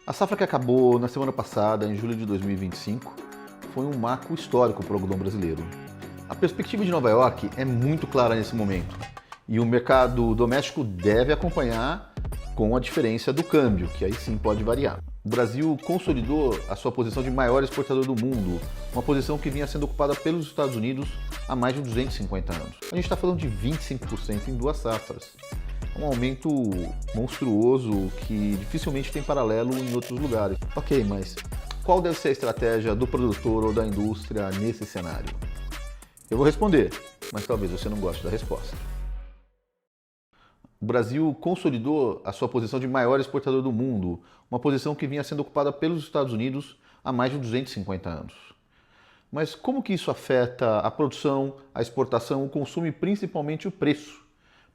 A safra que acabou na semana passada, em julho de 2025, foi um marco histórico para o algodão brasileiro. A perspectiva de Nova York é muito clara nesse momento e o mercado doméstico deve acompanhar com a diferença do câmbio, que aí sim pode variar. O Brasil consolidou a sua posição de maior exportador do mundo, uma posição que vinha sendo ocupada pelos Estados Unidos há mais de 250 anos. A gente está falando de 25% em duas safras. Um aumento monstruoso que dificilmente tem paralelo em outros lugares. Ok, mas qual deve ser a estratégia do produtor ou da indústria nesse cenário? Eu vou responder, mas talvez você não goste da resposta. O Brasil consolidou a sua posição de maior exportador do mundo, uma posição que vinha sendo ocupada pelos Estados Unidos há mais de 250 anos. Mas como que isso afeta a produção, a exportação, o consumo e principalmente o preço?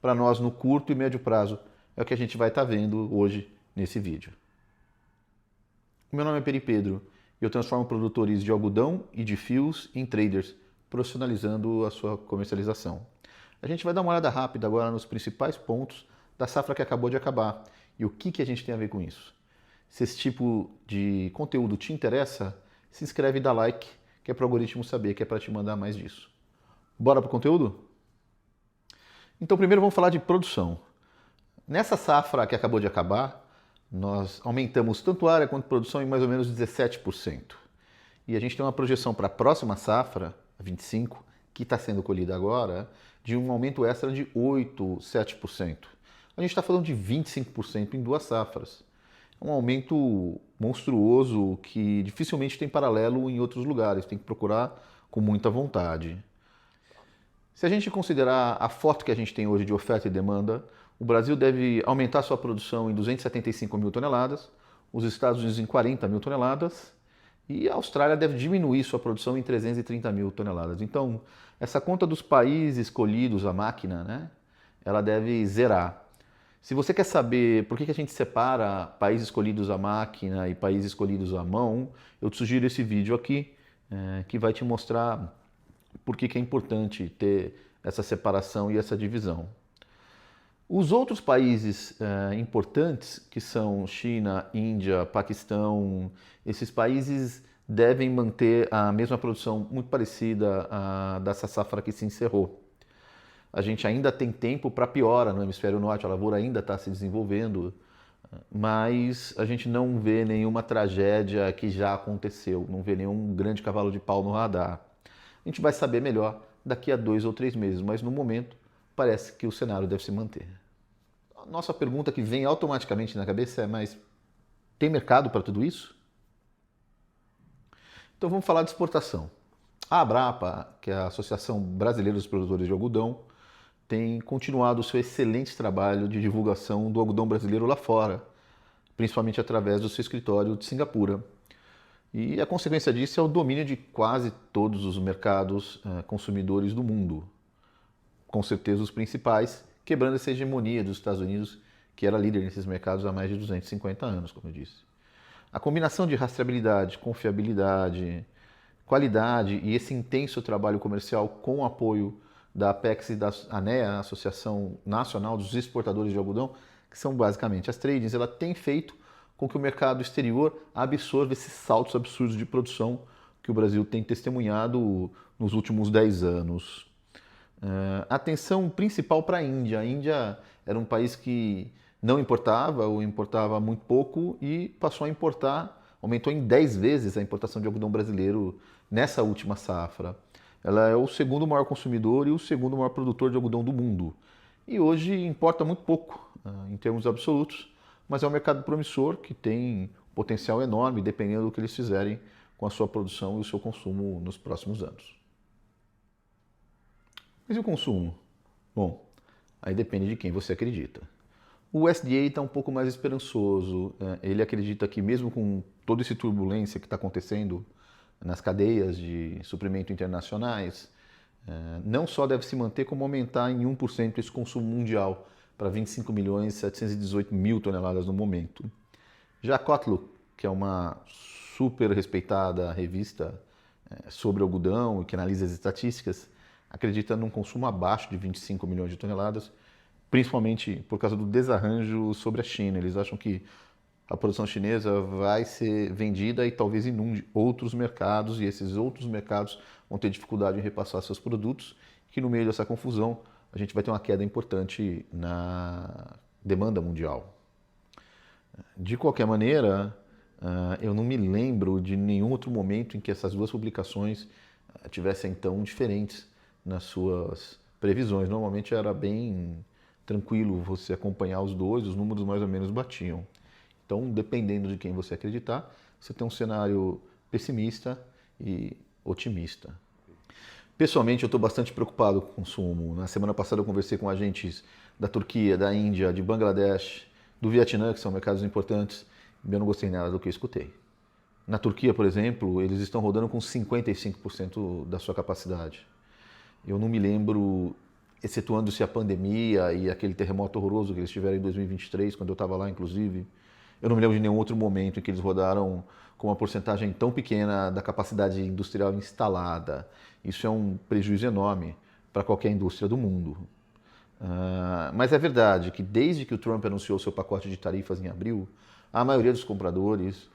Para nós no curto e médio prazo, é o que a gente vai estar vendo hoje nesse vídeo. Meu nome é Peri Pedro e eu transformo produtores de algodão e de fios em traders, profissionalizando a sua comercialização. A gente vai dar uma olhada rápida agora nos principais pontos da safra que acabou de acabar e o que a gente tem a ver com isso. Se esse tipo de conteúdo te interessa, se inscreve e dá like, que é para o algoritmo saber que é para te mandar mais disso. Bora para o conteúdo? Então, primeiro vamos falar de produção. Nessa safra que acabou de acabar, nós aumentamos tanto área quanto produção em mais ou menos 17%. E a gente tem uma projeção para a próxima safra, a 25, que está sendo colhida agora, de um aumento extra de 8, 7%. A gente está falando de 25% em duas safras. É um aumento monstruoso que dificilmente tem paralelo em outros lugares, tem que procurar com muita vontade. Se a gente considerar a foto que a gente tem hoje de oferta e demanda, o Brasil deve aumentar sua produção em 275 mil toneladas, os Estados Unidos em 40 mil toneladas e a Austrália deve diminuir sua produção em 330 mil toneladas. Então, essa conta dos países escolhidos à máquina, né, ela deve zerar. Se você quer saber por que a gente separa países escolhidos à máquina e países escolhidos à mão, eu te sugiro esse vídeo aqui, que vai te mostrar por que é importante ter essa separação e essa divisão. Os outros países importantes, que são China, Índia, Paquistão, esses países devem manter a mesma produção muito parecida dessa safra que se encerrou. A gente ainda tem tempo para piora no hemisfério norte, a lavoura ainda está se desenvolvendo, mas a gente não vê nenhuma tragédia que já aconteceu, não vê nenhum grande cavalo de pau no radar. A gente vai saber melhor daqui a 2 ou 3 meses, mas no momento parece que o cenário deve se manter. A nossa pergunta que vem automaticamente na cabeça é, mas tem mercado para tudo isso? Então vamos falar de exportação. A Abrapa, que é a Associação Brasileira dos Produtores de Algodão, tem continuado o seu excelente trabalho de divulgação do algodão brasileiro lá fora, principalmente através do seu escritório de Singapura. E a consequência disso é o domínio de quase todos os mercados consumidores do mundo. Com certeza os principais, quebrando essa hegemonia dos Estados Unidos, que era líder nesses mercados há mais de 250 anos, como eu disse. A combinação de rastreabilidade, confiabilidade, qualidade e esse intenso trabalho comercial com o apoio da Apex e da ANEA, Associação Nacional dos Exportadores de Algodão, que são basicamente as tradings, ela tem feito com que o mercado exterior absorva esses saltos absurdos de produção que o Brasil tem testemunhado nos últimos 10 anos. Atenção principal para a Índia. A Índia era um país que não importava ou importava muito pouco e passou a importar, aumentou em 10 vezes a importação de algodão brasileiro nessa última safra. Ela é o segundo maior consumidor e o segundo maior produtor de algodão do mundo. E hoje importa muito pouco em termos absolutos, mas é um mercado promissor que tem potencial enorme, dependendo do que eles fizerem com a sua produção e o seu consumo nos próximos anos. Mas e o consumo? Bom, aí depende de quem você acredita. O USDA está um pouco mais esperançoso. Ele acredita que mesmo com toda essa turbulência que está acontecendo nas cadeias de suprimento internacionais, não só deve se manter, como aumentar em 1% esse consumo mundial, para 25 milhões e 718 mil toneladas no momento. Já a Kotlook, que é uma super respeitada revista sobre algodão e que analisa as estatísticas, acredita num consumo abaixo de 25 milhões de toneladas, principalmente por causa do desarranjo sobre a China. Eles acham que a produção chinesa vai ser vendida e talvez inunde outros mercados, e esses outros mercados vão ter dificuldade em repassar seus produtos, que no meio dessa confusão a gente vai ter uma queda importante na demanda mundial. De qualquer maneira, eu não me lembro de nenhum outro momento em que essas duas publicações tivessem tão diferentes nas suas previsões. Normalmente era bem tranquilo você acompanhar os dois, os números mais ou menos batiam. Então, dependendo de quem você acreditar, você tem um cenário pessimista e otimista. Pessoalmente, eu estou bastante preocupado com o consumo. Na semana passada eu conversei com agentes da Turquia, da Índia, de Bangladesh, do Vietnã, que são mercados importantes, e eu não gostei nada do que eu escutei. Na Turquia, por exemplo, eles estão rodando com 55% da sua capacidade. Eu não me lembro, excetuando-se a pandemia e aquele terremoto horroroso que eles tiveram em 2023, quando eu estava lá, inclusive, eu não me lembro de nenhum outro momento em que eles rodaram com uma porcentagem tão pequena da capacidade industrial instalada. Isso é um prejuízo enorme para qualquer indústria do mundo. Mas é verdade que desde que o Trump anunciou seu pacote de tarifas em abril, a maioria dos compradores,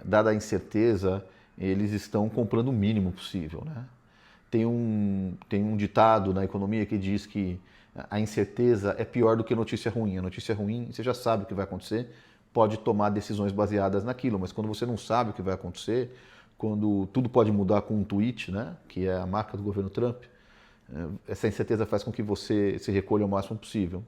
dada a incerteza, eles estão comprando o mínimo possível, né? Tem um ditado na economia que diz que a incerteza é pior do que notícia ruim. A notícia ruim, você já sabe o que vai acontecer, pode tomar decisões baseadas naquilo, mas quando você não sabe o que vai acontecer, quando tudo pode mudar com um tweet, né, que é a marca do governo Trump, essa incerteza faz com que você se recolha o máximo possível.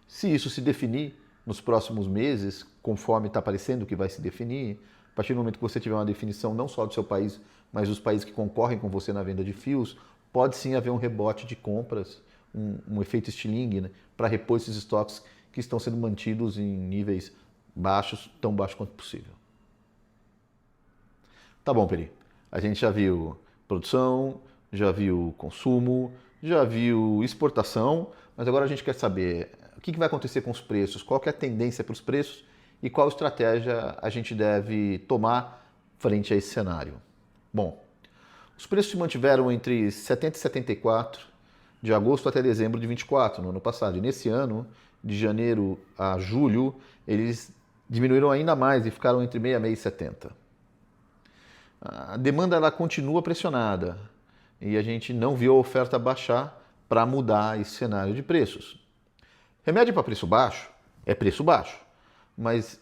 Se isso se definir nos próximos meses, conforme está parecendo que vai se definir, a partir do momento que você tiver uma definição não só do seu país, mas dos países que concorrem com você na venda de fios, pode sim haver um rebote de compras, um efeito estilingue, né, para repor esses estoques que estão sendo mantidos em níveis baixos, tão baixos quanto possível. Tá bom, Peri. A gente já viu produção, já viu consumo, já viu exportação, mas agora a gente quer saber o que vai acontecer com os preços, qual que é a tendência para os preços e qual estratégia a gente deve tomar frente a esse cenário. Bom, os preços se mantiveram entre 70 e 74 de agosto até dezembro de 24, no ano passado. E nesse ano, de janeiro a julho, eles diminuíram ainda mais e ficaram entre 66 e 70. A demanda ela continua pressionada e a gente não viu a oferta baixar para mudar esse cenário de preços. Remédio para preço baixo é preço baixo, mas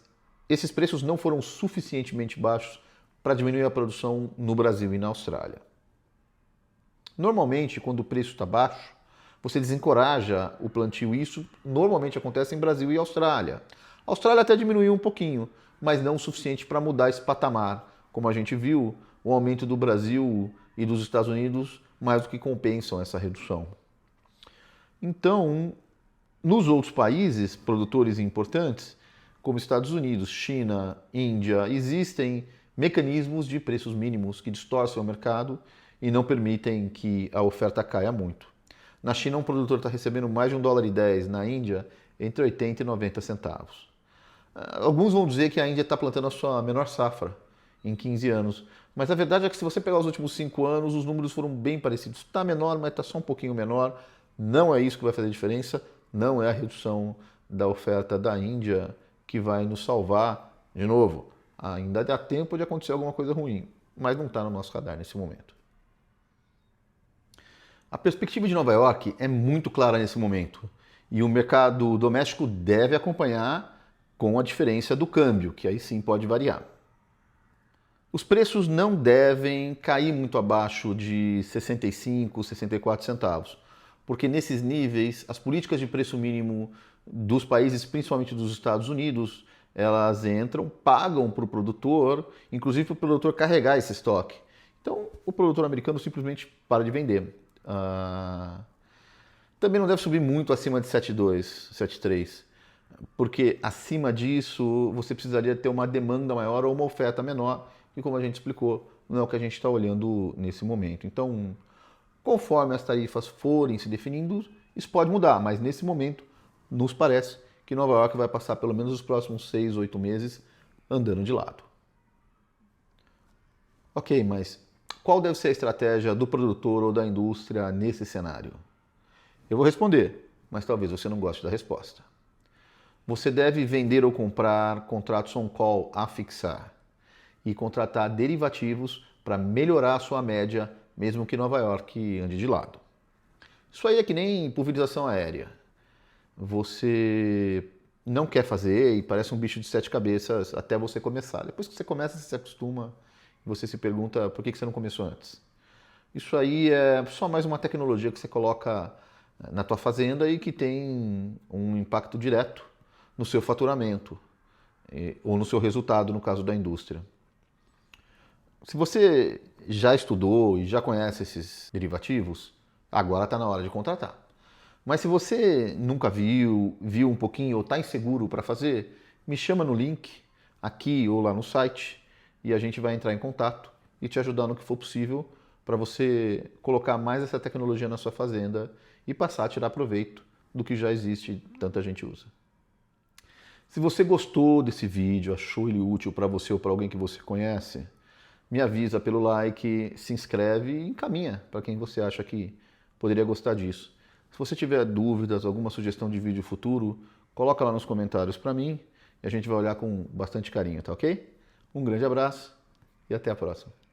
esses preços não foram suficientemente baixos para diminuir a produção no Brasil e na Austrália. Normalmente, quando o preço está baixo, você desencoraja o plantio. Isso normalmente acontece em Brasil e Austrália. A Austrália até diminuiu um pouquinho, mas não o suficiente para mudar esse patamar. Como a gente viu, o aumento do Brasil e dos Estados Unidos mais do que compensam essa redução. Então, nos outros países produtores importantes, como Estados Unidos, China, Índia, existem mecanismos de preços mínimos que distorcem o mercado e não permitem que a oferta caia muito. Na China, um produtor está recebendo mais de $1,10, na Índia, entre 80 e 90 centavos. Alguns vão dizer que a Índia está plantando a sua menor safra em 15 anos, mas a verdade é que se você pegar os últimos 5 anos, os números foram bem parecidos. Está menor, mas está só um pouquinho menor. Não é isso que vai fazer diferença, não é a redução da oferta da Índia que vai nos salvar. De novo, ainda dá tempo de acontecer alguma coisa ruim, mas não está no nosso radar nesse momento. A perspectiva de Nova York é muito clara nesse momento e o mercado doméstico deve acompanhar com a diferença do câmbio, que aí sim pode variar. Os preços não devem cair muito abaixo de 65, 64 centavos, porque nesses níveis as políticas de preço mínimo dos países, principalmente dos Estados Unidos, elas entram, pagam para o produtor, inclusive para o produtor carregar esse estoque. Então o produtor americano simplesmente para de vender. Também não deve subir muito acima de 7,2, 7,3, porque acima disso você precisaria ter uma demanda maior ou uma oferta menor, e como a gente explicou, não é o que a gente está olhando nesse momento. Então, conforme as tarifas forem se definindo, isso pode mudar, mas nesse momento nos parece que Nova York vai passar pelo menos os próximos 6, 8 meses andando de lado. Ok, mas qual deve ser a estratégia do produtor ou da indústria nesse cenário? Eu vou responder, mas talvez você não goste da resposta. Você deve vender ou comprar contratos on-call a fixar e contratar derivativos para melhorar a sua média, mesmo que Nova York ande de lado. Isso aí é que nem pulverização aérea. Você não quer fazer e parece um bicho de sete cabeças até você começar. Depois que você começa, você se acostuma e você se pergunta por que você não começou antes. Isso aí é só mais uma tecnologia que você coloca na tua fazenda e que tem um impacto direto no seu faturamento ou no seu resultado, no caso da indústria. Se você já estudou e já conhece esses derivativos, agora está na hora de contratar. Mas se você nunca viu um pouquinho ou está inseguro para fazer, me chama no link aqui ou lá no site e a gente vai entrar em contato e te ajudar no que for possível para você colocar mais essa tecnologia na sua fazenda e passar a tirar proveito do que já existe e tanta gente usa. Se você gostou desse vídeo, achou ele útil para você ou para alguém que você conhece, me avisa pelo like, se inscreve e encaminha para quem você acha que poderia gostar disso. Se você tiver dúvidas, alguma sugestão de vídeo futuro, coloca lá nos comentários para mim e a gente vai olhar com bastante carinho, tá ok? Um grande abraço e até a próxima.